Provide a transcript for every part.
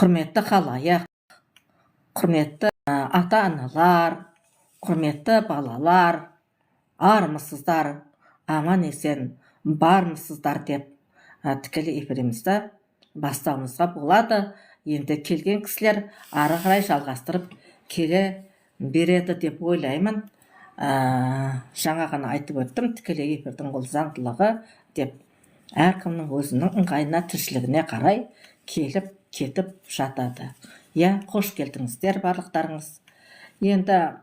Құрметті халайық, құрметті ата-аналар, құрметті балалар, армысыздар, аман есен бармысыздар деп тікелей эфирімізді бастауымызға болады. Енді келген кісілер ары қарай жалғастырып келе береді деп ойлаймын. Жаңа ғана айтып өттім, тікелей эфирдің ол заңдылығы деп әркімнің өзінің ыңғайына, тіршілігіне қарай келіп кетіп жатады. Қош келдіңіздер барлықтарыңыз. Енді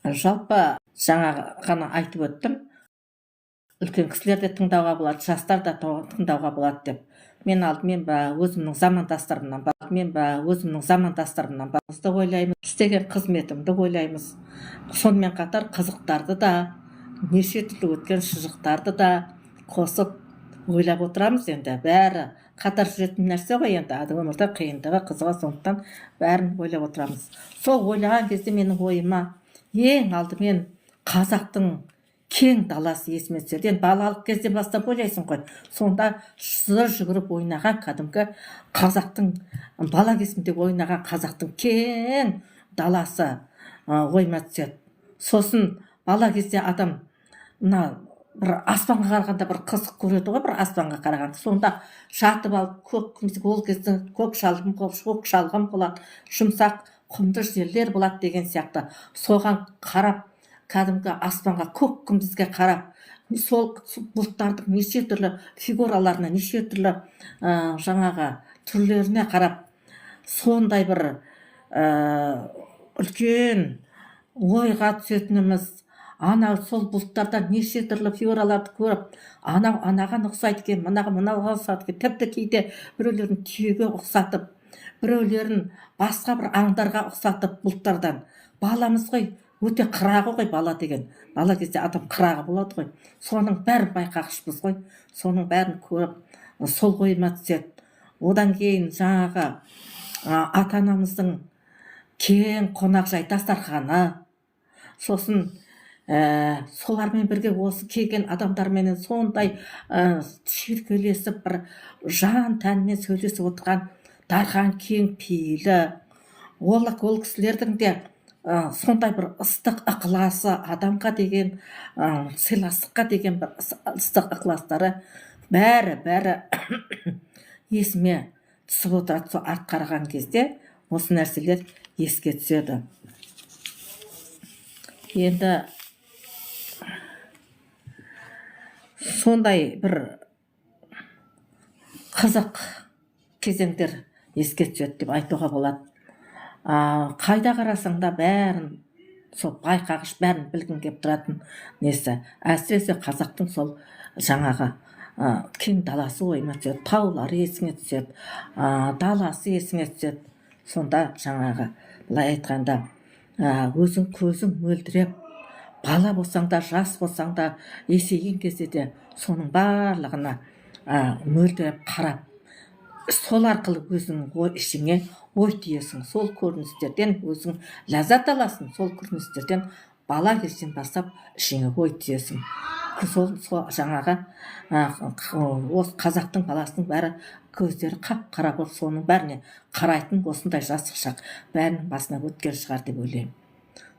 жалпы жаңа ғана айтып өттім, үлкен кісілер де тыңдауға болады, жастар да тыңдауға болады деп. Мен алдымен өзімнің замандастарымнан бағызды ойлаймыз, істеген қызметімді ойлаймыз. Сонымен қатар қызықтарды да, неше түрлі өткен шыжықтарды да қосып ойлап отырамыз. Енді бәрі қатар жүретін нәрсе ғой, енді өмірде қиындығы, қызығы, сондықтан бәрін ойлап отырамыз. Сол ойлаған кезде менің ойыма ең алдымен қазақтың кең даласы есіме түседі. Енді балалық кезде бастап ойлайсың ғой, сонда жүгіріп ойнаған кәдімгі қазақтың, бала кезімде ойнаған қазақтың кең даласы ойыма түседі. Сосын бала кезде адам бір аспанға қарағанда бір қызық көреді ғой, бір аспанға қарағанда. Сонда жатып алып, ол кезде көк шалғын болады, жұмсақ құмды жерлер болады деген сияқты. Соған қарап, кәдімгі аспанға, көк күмбезге қарап, сол бұлттардың неше түрлі фигураларына, неше түрлі жаңағы түрлеріне қарап, сондай бір үлкен ойға түсетініміз, сол бұлттардан неше түрлі фигураларды көріп, анаған ұқсайды екен, мынауға ұқсайды екен, тіпті кейде біреулерін түйеге ұқсатып, біреулерін басқа бір аңдарға ұқсатып бұлттардан. Баламыз ғой, өте қырағы ғой бала деген. Бала кезде адам қырағы болады ғой. Соның бәрін байқағышпыз ғой. Соның бәрін көріп, сол ойыма түседі. Одан кейін жаңағы ата-анамыздың кең қонақжай дастарханы, сосын солармен бірге осы келген адамдармен сондай шүйіркелесіп, бір жан тәнімен сөйлесіп отырған дархан кең пейілі, ол кісілердің де сондай бір ыстық ықыласы, адамға деген сыйластыққа деген бір ыстық ықыластары бәрі есіме түсіп отырады. Сол артқа қараған кезде осы нәрселер еске түседі. Енді сондай бір қызық кезеңдер еске түседі деп айтуға болады. Қайда қарасаң да бәрін, сол байқағыш, бәрін білгің келіп тұратын несі. Әсіресе қазақтың сол жаңағы кең даласы ойыма түседі, таулары есіңе түседі, даласы есіңе түседі. Сонда жаңағы былай айтқанда, өзің көзің мөлдіреп, бала болсаң да, жас болсаң да, есейген кезде де соның барлығына мөлдіреп қарап, сол арқылы өзің ішіңе ой түйесің. Сол көріністерден өзің ләззат аласың. Сол көріністерден бала кезден бастап ішіңе ой түйесің. Сол жаңағы осы қазақтың баласының бәрі көздері қап-қара болып, соның бәріне қарайтын осындай жастық шақ бәрінің басына өткен шығар деп ойлаймын.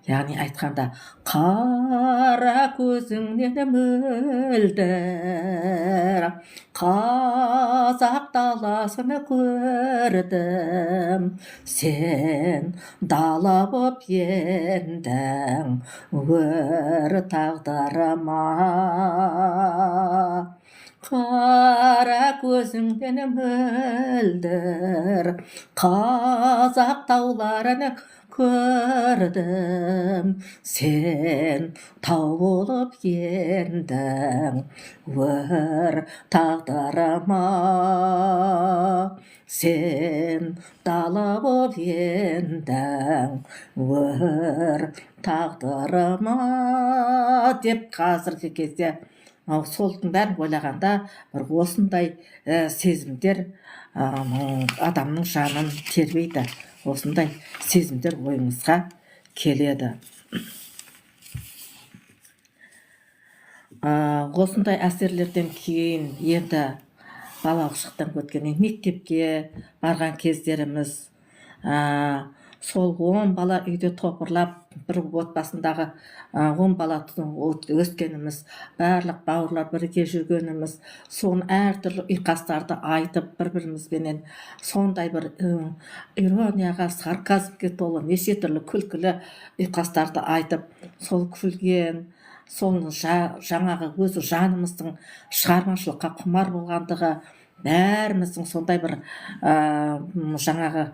Яғни айтқанда, қара көзіңнен мөлдір қазақ даласыны көрдім, сен дала боп ендің өр тағдырыма. Қара көзіңнен мөлдір қазақ тауларыны көрдім, сен тау болып ендің өр тағдырыма. Сен дала болып ендің өр тағдырыма деп қазіргі кезде солтың бәрін ойлағанда бір осындай сезімдер адамның жанын тербейді. Осындай сезімдер ойыңызға келеді. Осындай әсерлерден кейін енді балалық шақтан өткен мектепке барған кездеріміз, сол 10 бала үйде топырлап бір отбасындағы 10 бала өскеніміз, барлық бауырлар бірге жүргеніміз, соны әртүрлі ұйқастарды айтып бір-бірімізбенен сондай бір иронияға, сарказмге толы неше түрлі күлкілі ұйқастарды айтып, сол күлген, сол жаңағы өзі жанымыздың шығармашылыққа құмар болғандығы, бәріміздің сондай бір жаңағы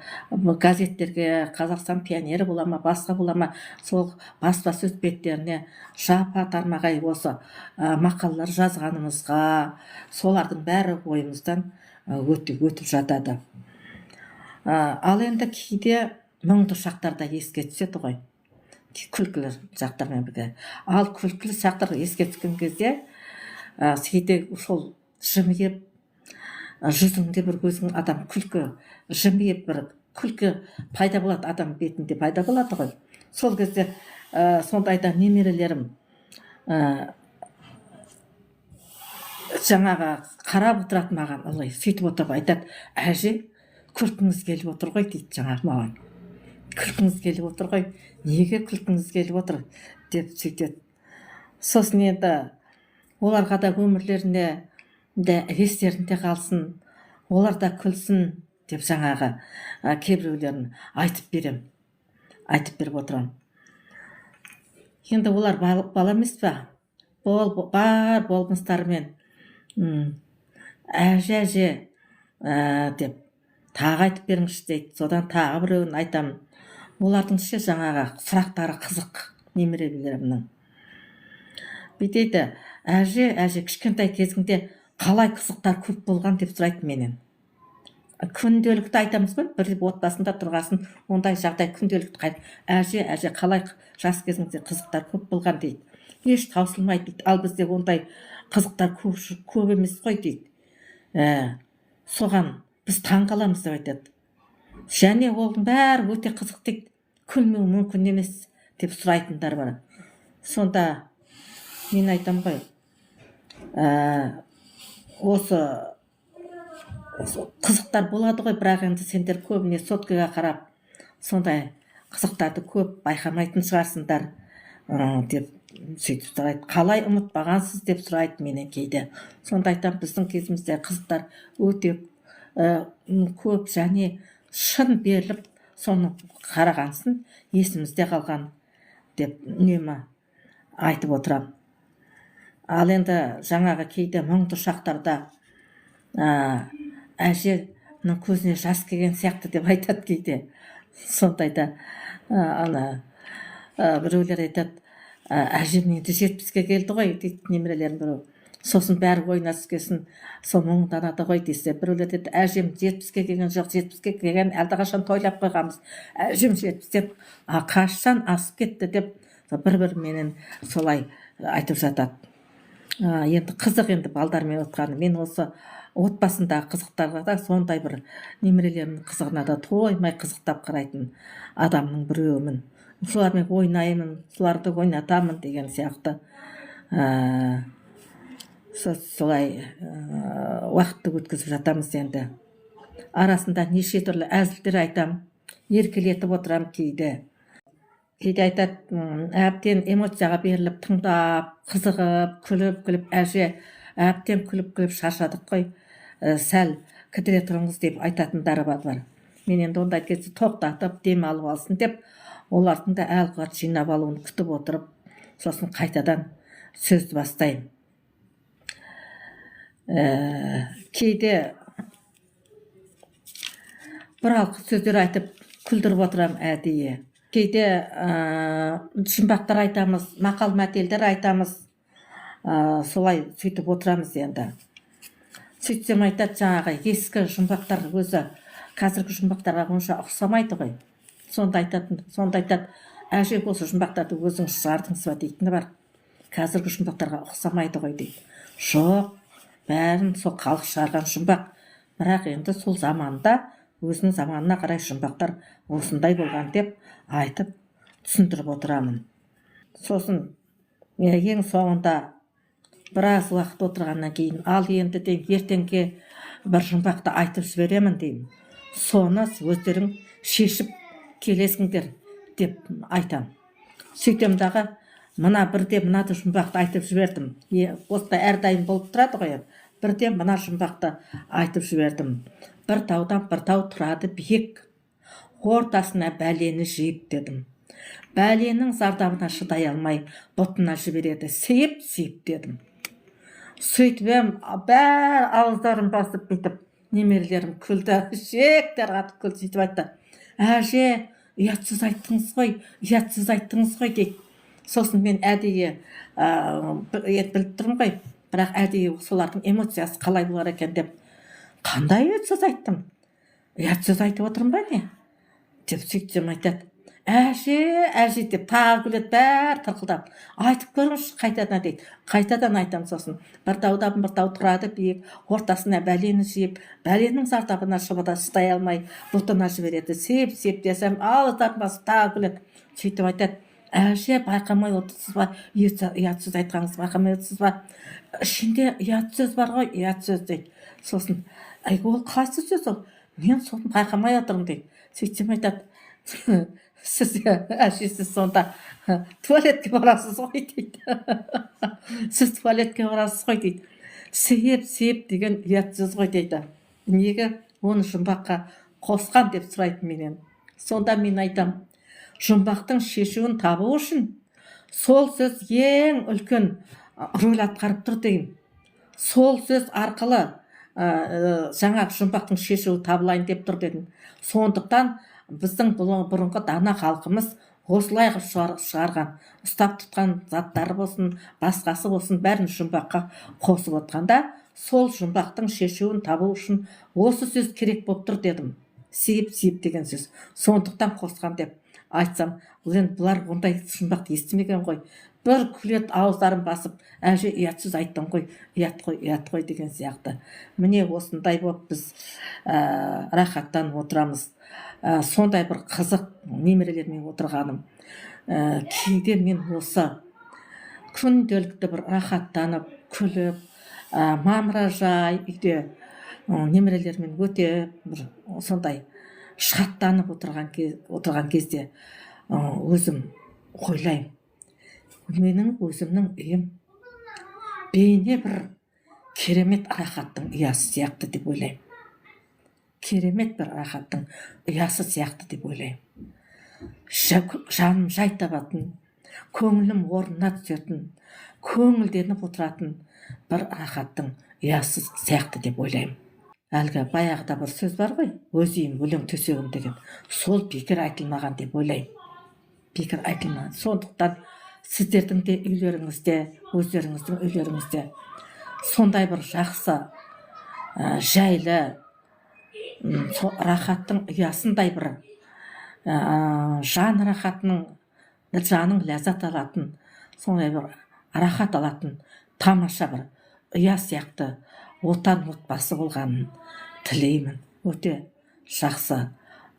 газеттерге Қазақстан пионері бола ма, басқа бола ма, сол баспасөз беттеріне жапа тармағай осы мақалалар жазғанымызға, солардың бәрі ойымыздан өтіп жатады. Ал енді кейде мұңды шақтар да еске түседі ғой, күлкілі жақтармен бірге. Ал күлкілі шақтар еске түскен кезде кейде сол жымиып, жүзіңде бір көзің адам күлкі жымиып, бір күлкі пайда болады, адам бетінде пайда болады ғой. Сол кезде сондайда немерелерім жаңағы қарап отырады маған, ылғи сөйтіп отырып айтады: әже, күлкіңіз келіп отыр ғой дейді жаңағы маған. Күлкіңіз келіп отыр ғой, неге күлкіңіз келіп отыр деп сөйтеді. Сосын енді оларға да өмірлеріне де естерінде қалсын, олар да күлсін деп жаңағы кейбіреулерін айтып беріп отырамын. Енді олар бала емес па? Бар болмыстарымен әже деп тағы айтып беріңізші дейді. Содан тағы біреуін айтамын. Олардың жаңағы сұрақтары қызық немерелерімнің. Бүйтеді: әже, кішкентай кезіңде қалай қызықтар көп болған деп сұрайды менен. Күнделікті айтамыз ғой, бір отбасында тұрғасын, ондай жағдай күнделікті қайт. Әже, қалай жас кезіңде қызықтар көп болған дейді. Еш таусылмайды дейді. Ал бізде ондай қызықтар көп емес қой дейді. Соған біз таң қаламыз деп айтады. Және олың бәрі өте қызық дейді. Күлмеу мүмкін емес деп сұрайтындар бар. Сонда мен айтам ғой, осы қызықтар болады ғой, бірақ енді сендер көбіне соткаға қарап сондай қызықтарды көп байқамайтын шығарсыңдар деп сөйтіп сұрайды. Қалай ұмытпағансыз деп сұрайды менен кейде. Сонда айтам, біздің кезімізде қызықтар өте көп және шын беріліп, соны қарағансын есімізде қалған деп үнемі айтып отырам. Ал енді жаңағы кейде мұңды шақтарда әженің көзіне жас келген сияқты деп айтады кейде. Сондайда біреулер айтады: әжем енді 70-ке келді ғой дейді немерелерім біреу. Сосын бәрі ойына түскесін сол мұңданады ғой десе. Біреулер айтады: әжем 70-ке келген жоқ, 70-ке келген әлдеқашан тойлап қойғанбыз. Әжем 70 деп қашан асып кетті деп бір-біріменен солай айтып жатады. Енді қызық, енді балдармен отқаны. Мен осы отбасындағы қызықтарға да сондай бір немерелерімнің қызығына да тоймай қызықтап қарайтын адамның біреуімін. Солармен ойнаймын, соларды ойнатамын деген сияқты. Солай уақытты өткізіп жатамыз енді. Арасында неше түрлі әзілдер айтам, еркелетіп отырам кейде. Кейде айтады: әбден эмоцияға беріліп, тыңдап, қызығып, күліп, әже, әбден күліп шаршадық қой, сәл кідіре тұрыңыз деп айтатындары бар. Мен енді ондай кезде тоқтатып, дем алып алсын деп, олардың да әлгі жинап алуын күтіп отырып, сосын қайтадан сөзді бастаймын. Кейде бір алғы сөздер айтып күлдіріп отырам әдейі. Кейде жұмбақтар айтамыз, мақал мәтелдер айтамыз, солай сөйтіп отырамыз енді. Сөйтсем айтады, жаңағы ескі жұмбақтар өзі қазіргі жұмбақтарға онша ұқсамайды ғой. Сонда айтады: әже, осы жұмбақтарды өзіңіз шығардыңыз ба дейтіні бар. Қазіргі жұмбақтарға ұқсамайды ғой дейді. Жоқ, бәрін сол халық шығарған жұмбақ. Бірақ енді сол заманда өзінің заманына қарай жұмбақтар осындай болған деп айтып түсіндіріп отырамын. Сосын ең соңында біраз уақыт отырғаннан кейін, ал енді ертеңге бір жұмбақты айтып жіберемін деймін. Соны өздерің шешіп келесіңдер деп айтам. Сөйтем дағы мына бірде мынады жұмбақты айтып жібердім. Осылай әрдайым болып тұрады ғой. Бірде мына жұмбақты айтып жібердім. Бір таудан бір тау тұрады биік, ортасына бәлені жиып дедім. Бәленің зардабына шыдай алмай бұтына жібереді сыйып дедім. Сөйтіп бәрі ауыздарын басып бүйтіп, немерелерім күлді, жектер қатып күлді. Сөйтіп айтты: әже, ұятсыз айттыңыз ғой дейді. Сосын мен әдейі біліп тұрмын ғой, бірақ әдейі солардың эмоциясы қалай болар екен деп, қандай ұятсыз айттым, ұятсыз айтып отырмын ба не деп. сөйтсем айтады: әже деп тағы күледі, бәрі тырқылдап. Айтып көріңізші қайтадан дейді. Қайтадан айтам. Сосын бір таудан бір тау тұрады биік, ортасына бәлені жиып, бәленің зардабына шыдай алмай бұтына жібереді сеп десем, ауыздарын басып тағы күледі. Сөйтіп айтады: әже, байқамай отырсыз ба, ұятсыз айтқаныңызды байқамай отырсыз ба? Ішінде ұят сөз бар ғой, ұят сөз дейді. Сосын: ол қайсы сөз ол? Мен соны байқамай отырмын дейді. Сөйтсем айтады: сіз әжесі сонда туалетке барасыз ғой дейді. Сіз туалетке барасыз ғой дейді. Сеп деген ұят сөз ғой дейді. Неге оны жұмбаққа қосқан деп сұрайды менен. Сонда мен айтам: жұмбақтың шешуін табу үшін сол сөз ең үлкен рөл атқарып тұр деймін. Сол сөз арқылы жаңағы жұмбақтың шешуі табылайын деп тұр дедім. Сондықтан біздің бұрынғы дана халқымыз осылай шығарған, ұстап тұтқан заттары болсын, басқасы болсын, бәрін жұмбаққа қосып отқанда, сол жұмбақтың шешуін табу үшін осы сөз керек болып тұр дедім. Сиып деген сөз. Сондықтан қосқан деп айтсам, бұлар ондай жұмбақты естімеген ғой. Бір күлет ауыздарын басып, әже, ұятсыз айттың ғой, ұят қой деген сияқты. Міне осындай болып біз рахаттан отырамыз. Сондай бір қызық немерелермен отырғаным. Кейде мен осы күнделікті бір рахаттанып, күліп, мамыражай үйде немерелермен өте бір сондай шаттанып отырған кезде өзім ойлаймын: менің өзімнің үйім бейне бір керемет рахаттың ұясы сияқты деп ойлаймын. Керемет бір рахаттың ұясы сияқты деп ойлаймын. Жаным жай табатын, көңілім орнына түсетін, көңілденіп отыратын бір рахаттың ұясы сияқты деп ойлаймын. Әлгі баяғыда бір сөз бар ғой, өз үйім өлең төсегім деген. Сол бекер айтылмаған деп ойлаймын. Бекер айтылмаған. Сондықтан сіздердің де үйлеріңізде, өздеріңіздің үйлеріңізде сондай бір жақсы, жайлы, рахаттың ұясындай бір жан рахатының, жаның ләззат алатын, сондай бір рахат алатын тамаша бір ұя сияқты отан отбасы болғанын тілеймін. Өте жақсы,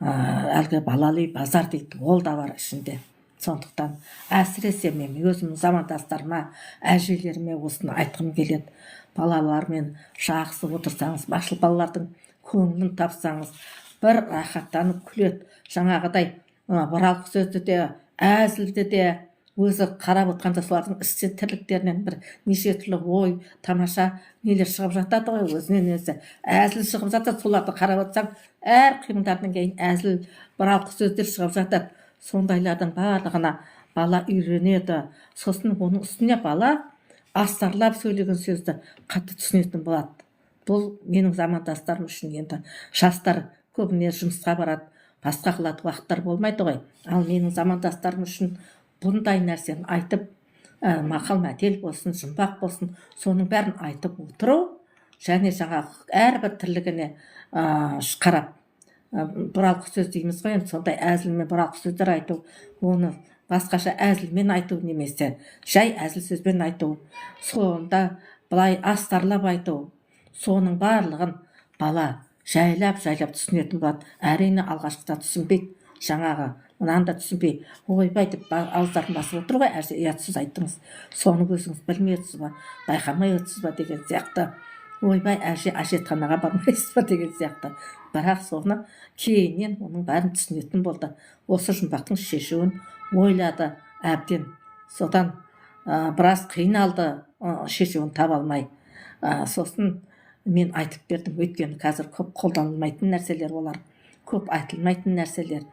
әлгі балалы базар дейді, ол да бар ішінде. Сондықтан әсіресе мен өзімнің замандастарыма, әжелеріме осыны айтқым келеді: балалармен жақсы отырсаңыз, бақшыл балалардың көңілін тапсаңыз, бір рахаттанып күледі. Жаңағыдай бұралқы сөзді де, әзілді де өзі қарап отқанда солардың істен тірліктерінен бір неше түрлі ой, тамаша нелер шығып жатады ғой, өзінен өзі әзіл шығып жатады. Соларды қарап отсаң, әр қимылдардан кейін әзіл бұралқы сөздер шығып жатады. Сондайлардың барлығына бала үйренеді. Сосын оның үстіне бала астарлап сөйлеген сөзді қатты түсінетін болады. Бұл менің замандастарым үшін енді жастар көбіне жұмысқа барады, басқа қылатын уақыттар болмайды ғой. Ал менің замандастарым үшін бұндай нәрсені айтып, мақал мәтел болсын, жұмбақ болсын, соның бәрін айтып отыру, және жаңағы әрбір тірлігіне қарап, бұралқы сөз дейміз ғой, сондай әзілмен бұралқы сөздер айту, оны басқаша әзілмен айту немесе жай әзіл сөзбен айту, сонда былай астарлап айту, соның барлығын бала жайлап түсінетін болады. Әрине алғашқыда түсінбейді, жаңағы мынаны да түсінбей, ойбай деп ауыздарын басып отыр ғой, әже, ұятсыз айттыңыз, соны өзіңіз білмей отырсыз ба, байқамай отырсыз ба деген сияқты ойбай әжетханаға бармайсыз ба деген сияқты. Бірақ соны кейіннен оның бәрін түсінетін болды. Осы жұмбақтың шешуін ойлады әбден. Содан біраз қиналды, шешуін таба алмай. Сосын мен айтып бердім, өйткені қазір көп қолданылмайтын нәрселер олар, көп айтылмайтын нәрселер,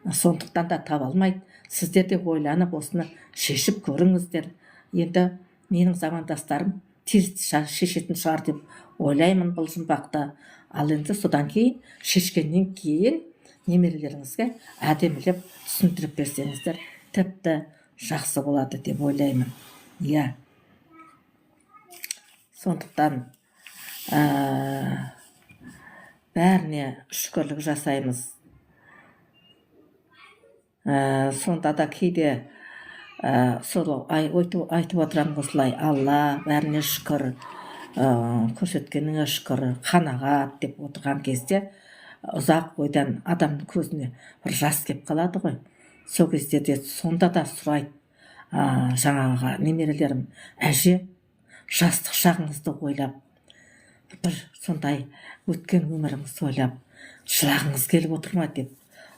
сондықтан да таба алмайды. Сіздер де ойланып осыны шешіп көріңіздер. Енді менің замандастарым тез шешетін шығар деп ойлаймын бұл жұмбақты. Ал енді содан кейін, шешкеннен кейін немерелеріңізге әдемілеп түсіндіріп берсеңіздер тіпті жақсы болады деп ойлаймын. Иә. Сондықтан бәріне шүкірлік жасаймыз. Сонда да кейде сол айтып отырамын осылай: Алла, бәріне шүкір, көрсеткеніңе шүкір, қанағат деп отырған кезде ұзақ ойдан адамның көзіне бір жас кеп қалады ғой. Сол кезде де сонда да сұрайды жаңағы немерелерім: әже, жастық шағыңызды ойлап, бір сондай өткен өміріңізді ойлап жылағыңыз келіп отыр ма деп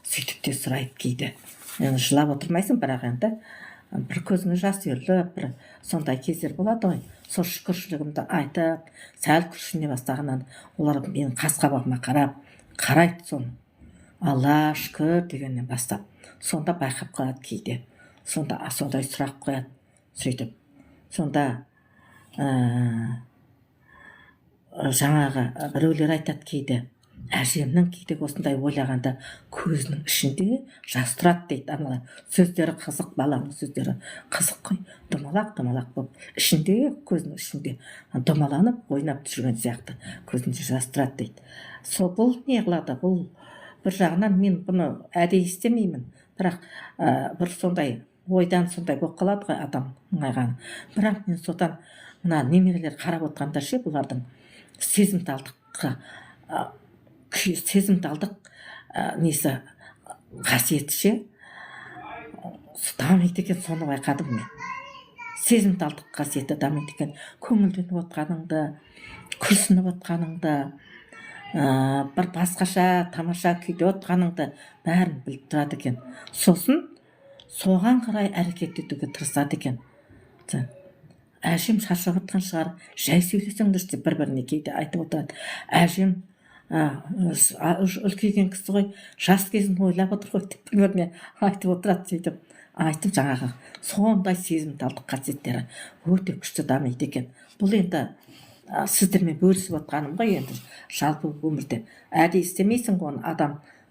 сөйтіп те сұрайды кейде. Енді жылап отырмайсың, бірақ енді бір көзіңе жас үйіріліп, бір сондай кездер болады ғой. Сол шүкіршілігімді айтып, сәл күрсіне бастағаннан олар менің қас-қабағыма қарайды соны. Алла шүкір дегеннен бастап. Сонда байқап қалады кейде. Сонда сондай сұрақ қояды сөйтіп. Сонда жаңағы біреулер айтады кейде: әжемнің кейде осындай ойлағанда көзінің ішінде жас тұрады дейді. Аналар сөздері қызық, баланың сөздері қызық қой. Домалақ болып, ішінде, көзінің ішінде домаланып ойнап жүрген сияқты көзінде жас тұрады дейді. Сол бұл не қылады? Бұл бір жағынан мен бұны әдейі істемеймін, бірақ бір сондай ойдан сондай болып қалады ғой адам мұңайған. Бірақ мен содан мына немерелер қарап отырғанда ше, бұлардың сезімталдық несі қасиеті ше дамиды екен, соны байқадым мен. Сезімталдық қасиеті дамиды екен. Көңілденіп отқаныңды, күрсініп отқаныңды, бір басқаша тамаша күйде отқаныңды бәрін біліп тұрады екен. Сосын соған қарай әрекет етуге тырысады екен. Әжем шаршап отқан шығар, жай сөйлесеңдерші деп бір-біріне кейде айтып отырады. Әжем үлкейген кісі ғой, жас кезін ойлап отыр ғой деп бір-біріне айтып отырады. Сөйтіп айтып жаңағы сондай сезімталдық қасиеттері өте күшті дамиды екен. Бұл енді сіздермен бөлісіп отқаным ғой. Енді жалпы өмірде әдейі істемейсің ғой оны.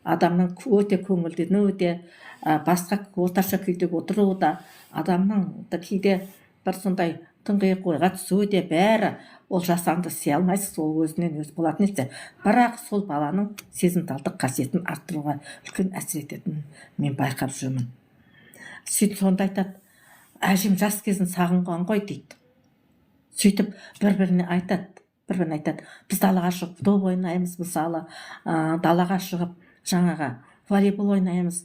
Адамның өте көңілденуі де, басқа орташа күйде отыруы да, адамның кейде бір сондай тұңғиық ойға түсуі де, бәрі ол жасанды істей алмайсыз, ол өзінен өзі болатын нәрсе. Бірақ сол баланың сезімталдық қасиетін арттыруға үлкен әсер ететінін мен байқап жүрмін. Сөйтіп сонда айтады: әжем жас кезін сағынған ғой дейді. Сөйтіп бір-біріне айтады, біз далаға шығып доп ойнаймыз, мысалы, далаға шығып жаңағы волейбол ойнаймыз,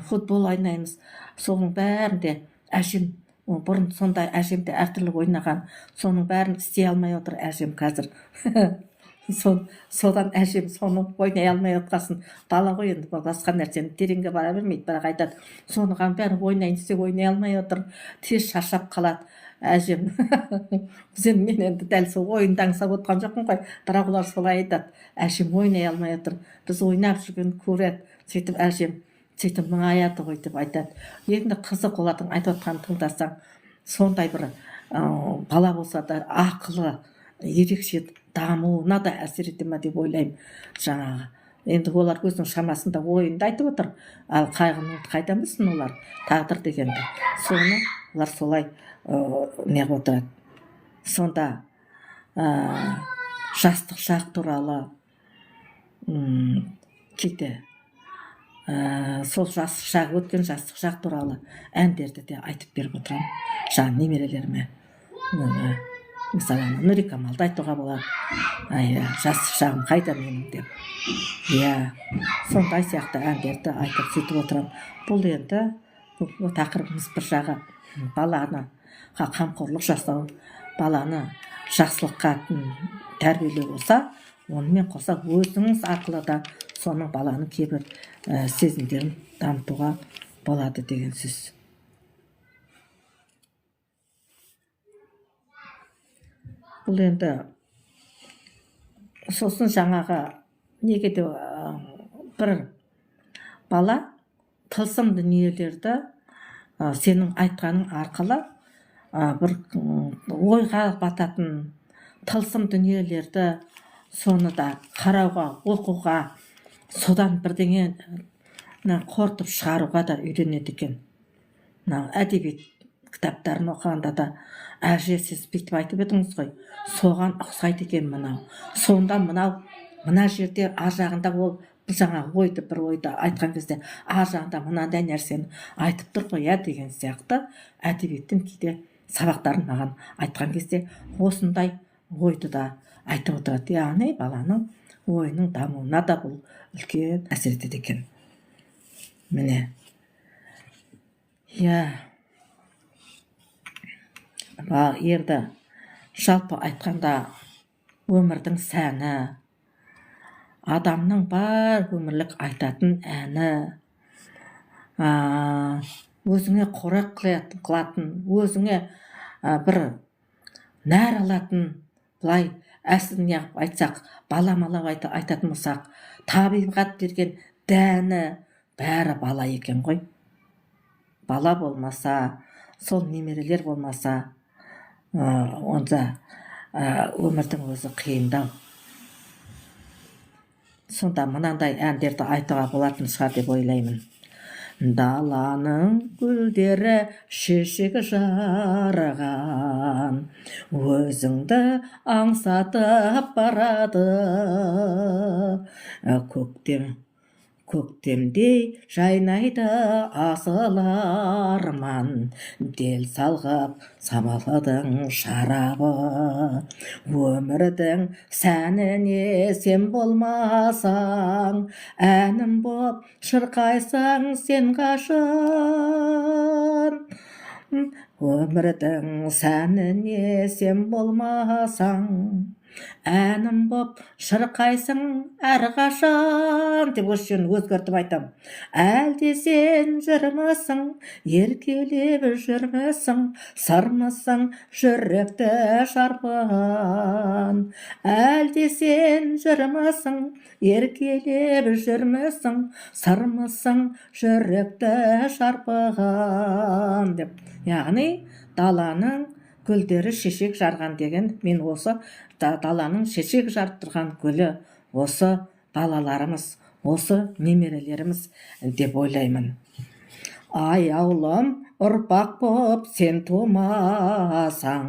футбол ойнаймыз. Соның бәрінде әжем бұрын сондай әжемде әртүрлі ойнаған, соның бәрін істей алмай отыр әжем қазір. Содан әжем соны ойнай алмай отқасын. Бала ғой енді, басқа нәрсені тереңге бара бермейді, бірақ айтады: соныған бәрін ойнайын десе ойнай алмай отыр, тез шаршап қалады әжем. Мен енді дәл сол ойынды аңсап отқан жоқпын ғой, бірақ олар солай айтады: әжем ойнай алмай отыр, біз ойнап жүрген көреді. Сөйтіп әжем сөйтіп мұңаяды ғой деп айтады. Енді қызық олардың айтып отқанын тыңдасаң, сондай бір бала болса да ақылы ерекше дамуына да әсер ете ме деп ойлаймын. Жаңағы енді олар өзінің шамасында ойынды айтып отыр, ал қайғыны қайдан білсін олар, тағдыр дегенді. Соны олар солай неғып отырады. Сонда жастық шақ туралы кейде сол өткен жастық шақ туралы әндерді де айтып беріп отырамын жаңа немерелеріме. Мысалы, Нұрикамалды айтуға болады: жастық шағым қайда менің деп. Сондай сияқты әндерді айтып сөйтіп отырамын. Бұл енді тақырыбымыз бір жағы баланы қамқорлық жасау, баланы жақсылыққа тәрбиелеу болса, онымен қоса өзіңіз арқылы да соның баланың кейбір сезімдерін дамытуға болады деген сөз. Бұл енді сосын жаңағы неге де бір бала тылсым дүниелерді сенің айтқаның арқылы бір ойға бататын тылсым дүниелерді соны да қарауға, оқуға, содан бірдеңе қорытып шығаруға да үйренеді екен. Мынау әдебиет кітаптарын оқығанда да әже сіз бүйтіп айтып едіңіз ғой, соған ұқсайды екен мынау. Сонда мына жерде ар жағында ол жаңа ойды бір ойды айтқан кезде ар жағында мынандай нәрсені айтып тұр ғой деген сияқты әдебиеттің кейде сабақтарын маған айтқан кезде осындай ойды да айтып отырады. Яғни баланың ойының дамуына да бұл үлкен әсер етеді екен. Міне. Енді жалпы айтқанда өмірдің сәні, адамның бар өмірлік айтатын әні, өзіңе қорек қылатын, өзіңе бір нәр алатын, былай әсіліне айтсақ, баламалап айтатын болсақ, табиғат берген дәні бәрі бала екен ғой. Бала болмаса, сол немерелер болмаса, онда өмірдің өзі қиындау. Сонда мынандай әндерді айтуға болатын шығар деп ойлаймын. Даланың гүлдері шешегі жарған, өзіңді аңсатып барады. Көктемдей жайнайды асыл арман, дел салғып самалдың шарабы. Өмірдің сәніне сен болмасаң, әнім боп шырқайсаң сен қашан. Өмірдің сәніне сен болмасаң, әнім боп шырқайсың әрқашан деп осы жерін өзгертіп айтам. Әлде сен жүрмісің, еркелеп жүрмісің, сармысың жүректі шарпыған. Әлде сен жүрмісің, еркелеп жүрмісің, сармысың жүректі шарпыған деп. Яғни даланың гүлдері шешек жарған деген, мен осы даланың шешек жарып тұрған гүлі осы балаларымыз, осы немерелеріміз деп ойлаймын. Аяулым ұрпақ боп сен тумасаң,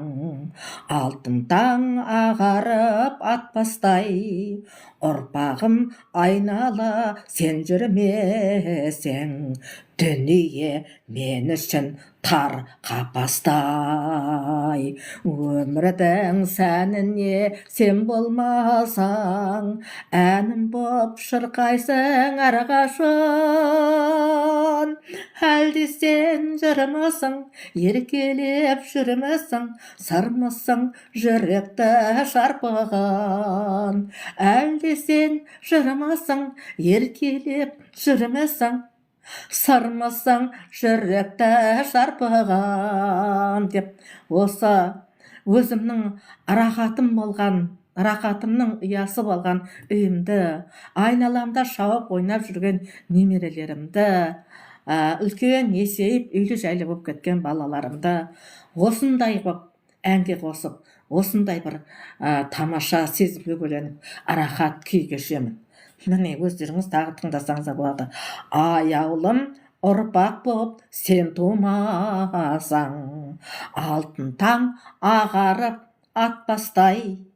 алтын таң ағарып атпастай, ұрпағым айнала сен жүрмесең, дүние мен үшін тар қапастай. Өмірдің сәніне сен болмасаң, әнім боп шырқайсың әрқашан. Әлде сен жүрмісің, еркелеп жүрмісің, сармысың жүректі шарпыған. Әлде сен жүрмісің, еркелеп жүрмісің, сармысың жүректі шарпыған деп. Осы өзімнің рақатымның ұясы болған үйімді, айналамда шауып ойнап жүрген немерелерімді, үлкен есейіп үйлі жайлы болып кеткен балаларымды осындай боп әнге қосып, осындай бір тамаша сезімге бөленіп рахат күй кешемін. Міне өздеріңіз тағы тыңдасаңыз болады. Аяулым ұрпақ боп сен тумасаң, алтын таң ағарып атпастай,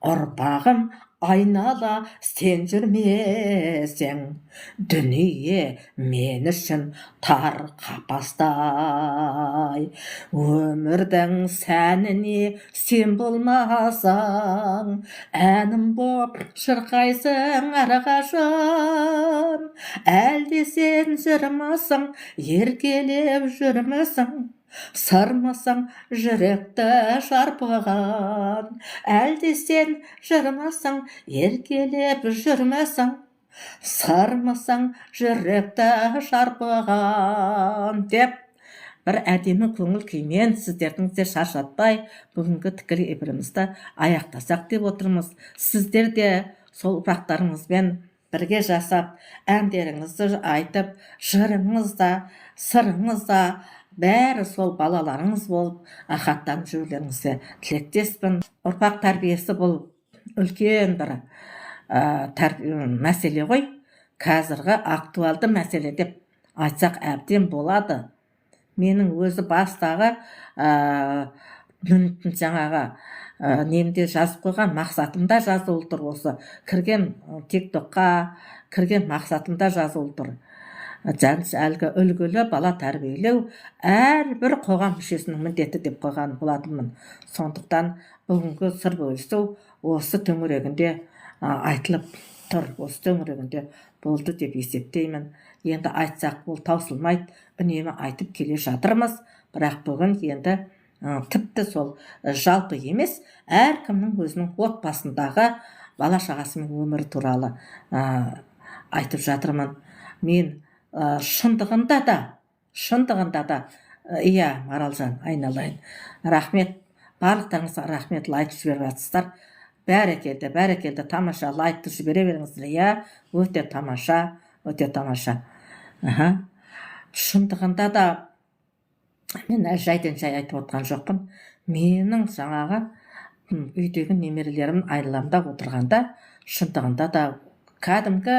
ұрпағым айнала сен жүрмесең, дүние мен үшін тар қапастай. Өмірдің сәніне сен болмасаң, әнім боп шырқайсың әрқашан. Әлде сен жүрмісің, еркелеп жүрмісің, Сармасаң жүректі шарпыған, әлде сен жырмасаң, еркелеп жүрмесің. Сармасаң жүректі шарпыған деп бір әдемі көңіл күймен сіздердің де шаршатпай бүгінгі тікелей эфирімізді аяқтасақ деп отырмыз. Сіздер де сол ұрпақтарыңызбен бірге жасап, әндеріңізді айтып, жырыңыз да, сырыңыз да бәрі сол балаларыңыз болып ахаттанып жүрулеріңізге тілектеспін. Ұрпақ тәрбиесі бұл үлкен бір мәселе ғой. Қазіргі актуалды мәселе деп айтсақ әбден болады. Менің өзі бастағы жаңағы немде жазып қойған мақсатымда жазылып тұр, осы кірген тиктокқа кірген мақсатымда жазылып тұр. Әлгі үлгілі бала тәрбиелеу әрбір қоғам мүшесінің міндеті деп қойған болатынмын. Сондықтан бүгінгі сыр бөлісу осы төңірегінде айтылып тұр, осы төңірегінде болды деп есептеймін. Енді айтсақ бұл таусылмайды, үнемі айтып келе жатырмыз, бірақ бүгін енді тіпті сол жалпы емес, әркімнің өзінің отбасындағы бала шағасының өмірі туралы айтып жатырмын. Мен шындығында да, иә, Маралжан, айналайын, рахмет, барлықтарыңызға рахмет, лайк жіберіп жатсыздар. Бәрекелді, тамаша, лайкты жібере беріңіздер. Иә, өте тамаша. Шындығында да мен жайдан жай айтып отқан жоқпын. Менің жаңағы үйдегі немерелерім айналамда отырғанда шындығында да кәдімгі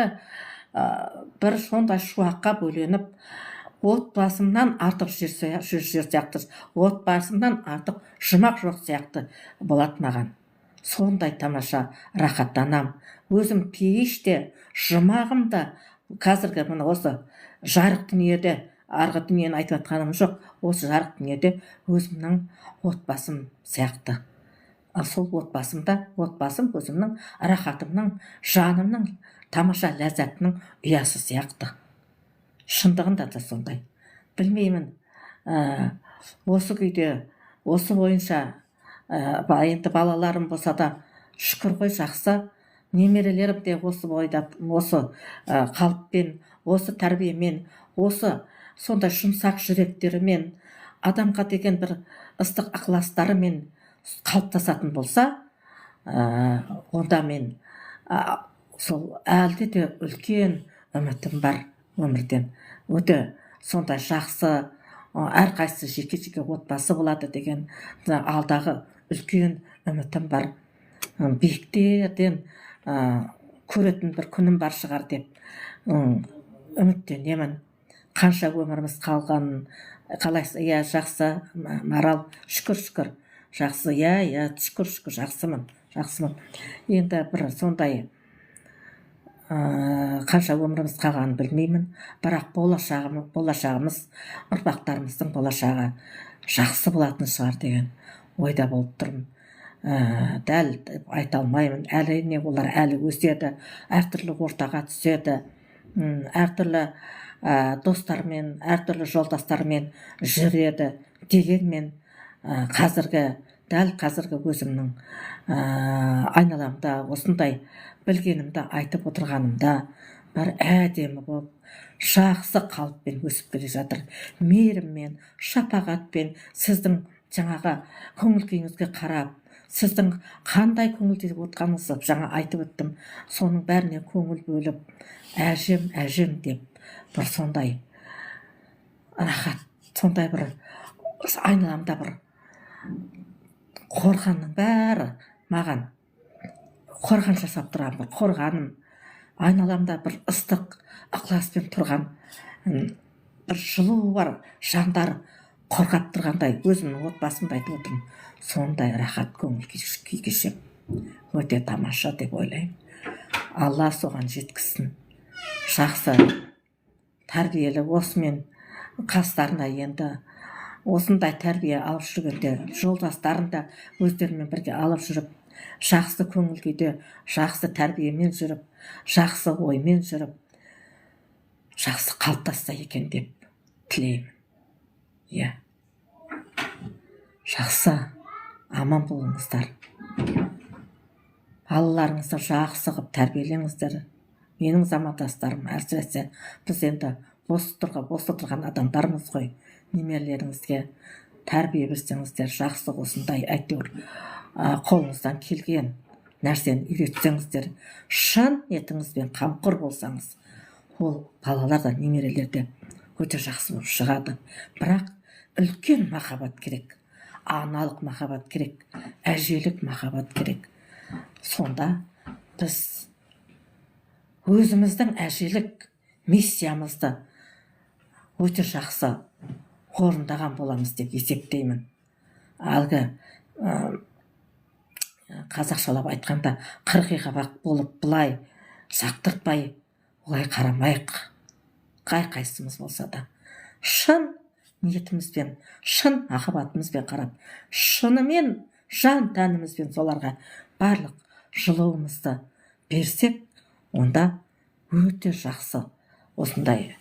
бір сондай шуаққа бөленіп, отбасымнан артық жүр сияқты, отбасымнан артық жұмақ жоқ сияқты болады маған. Сондай тамаша рахаттанам. Өзім пейіште, жұмағым да қазіргі мына осы жарық дүниеде, арғы дүниені айтып атқаным жоқ, осы жарық дүниеде өзімнің отбасым сияқты. Сол отбасым өзімнің рахатымның, жанымның тамаша ләззатының ұясы сияқты. Шындығында да сондай. Білмеймін, осы күйде, осы бойынша енді балаларым болса да шүкір ғой, жақсы. Немерелерім де осы бойда, осы қалыппен, осы тәрбиемен, осы сондай жұмсақ жүректерімен, адамға деген бір ыстық ықыластарымен қалыптасатын болса, онда мен сол әлде де үлкен үмітім бар өмірден. Өте сондай жақсы, әрқайсысы жеке отбасы болады деген алдағы үлкен үмітім бар. Биіктерден көретін бір күнім бар шығар деп үміттенемін. Қанша өміріміз қалғанын қалайсыз? Иә, жақсы, Марал, шүкір, жақсы, иә, шүкір, жақсымын. Енді бір сондай қанша өміріміз қалғанын білмеймін, бірақ болашағымыз, ұрпақтарымыздың болашағы жақсы болатын шығар деген ойда болып тұрмын. Дәл айта алмаймын, әрине олар әлі өседі, әртүрлі ортаға түседі, әртүрлі достармен, әртүрлі жолдастармен жүреді. Дегенмен дәл қазіргі өзімнің айналамда осындай білгенімді айтып отырғанымда бір әдемі болып, жақсы қалыппен өсіп келе жатыр. Мейіріммен, шапағатпен, сіздің жаңағы көңіл күйіңізге қарап, сіздің қандай көңілде отқаныңызды жаңа айтып өттім. Соның бәріне көңіл бөліп, әжем деп бір сондай рахат, сондай бір айналамда бір қорғанның бәрі маған қорған жасап тұрған, бір қорғаным, айналамда бір ыстық ықыласпен тұрған бір жылу бар жандар қорғап тұрғандай, өзімнің отбасымды айтып отырмын. Сондай рахат көңіл күй кешем. Өте тамаша деп ойлаймын. Алла соған жеткізсін. Жақсы тәрбиелі осымен қастарына енді осындай тәрбие алып жүргенде жолдастарын да өздерімен бірге алып жүріп, жақсы көңіл күйде, жақсы тәрбиемен жүріп, жақсы оймен жүріп, жақсы қалыптасса екен деп тілеймін. Иә, жақсы аман болыңыздар. Балаларыңызды жақсы қылып тәрбиелеңіздер. Менің замандастарым, әсіресе біз енді бос отырған адамдармыз ғой. Немерелеріңізге тәрбие берсеңіздер, жақсы осындай әйтеуір қолыңыздан келген нәрсені үйретсеңіздер, шын ниетіңізбен қамқор болсаңыз, ол балалар да немерелер де өте жақсы болып шығады. Бірақ үлкен махаббат керек, аналық махаббат керек, әжелік махаббат керек. Сонда біз өзіміздің әжелік миссиямызды өте жақсы орындаған боламыз деп есептеймін. Әлгі қазақшалап айтқанда қырғиқабақ болып былай жақтыртпай олай қарамайық. Қайсымыз болса да шын ниетімізбен, шын махаббатымызбен қарап, шынымен жан тәнімізбен соларға барлық жылуымызды берсек, онда өте жақсы осындай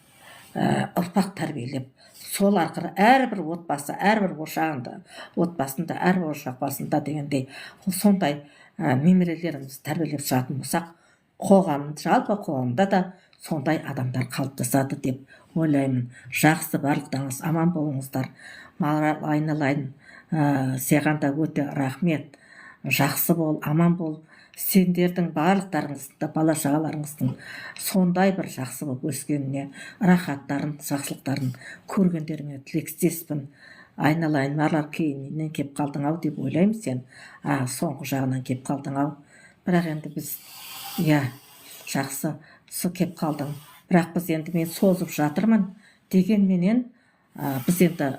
ұрпақ тәрбиелеп, сол арқылы әрбір отбасы, әрбір отбасында, әрбір ошақ басында дегендей сондай немерелерімізді тәрбиелеп шығатын болсақ, жалпы қоғамда да сондай адамдар қалыптасады деп ойлаймын. Жақсы, барлықтарыңыз аман болыңыздар. Айналайын, саған да өте рахмет. Жақсы бол, аман бол. Сендердің барлықтарыңыздың, бала шағаларыңыздың сондай бір жақсы болып өскеніне, рахаттарын, жақсылықтарын көргендеріңе тілектеспін. Айналайын, марлар кейіннен кеп қалдың ау деп ойлаймын сен. Соңғы жағынан кеп қалдың ау. Бірақ енді біз, жақсы кеп қалдың. Бірақ біз енді мен созып жатырмын дегенменен, біз енді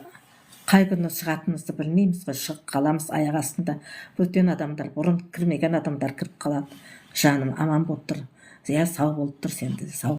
қай күні шығатынымызды білмейміз ғой, шығып қаламыз аяқ астында. Бөтен адамдар, бұрын кірмеген адамдар кіріп қалады. Жаным аман болып тұр, сау болып тұр, сен де сау.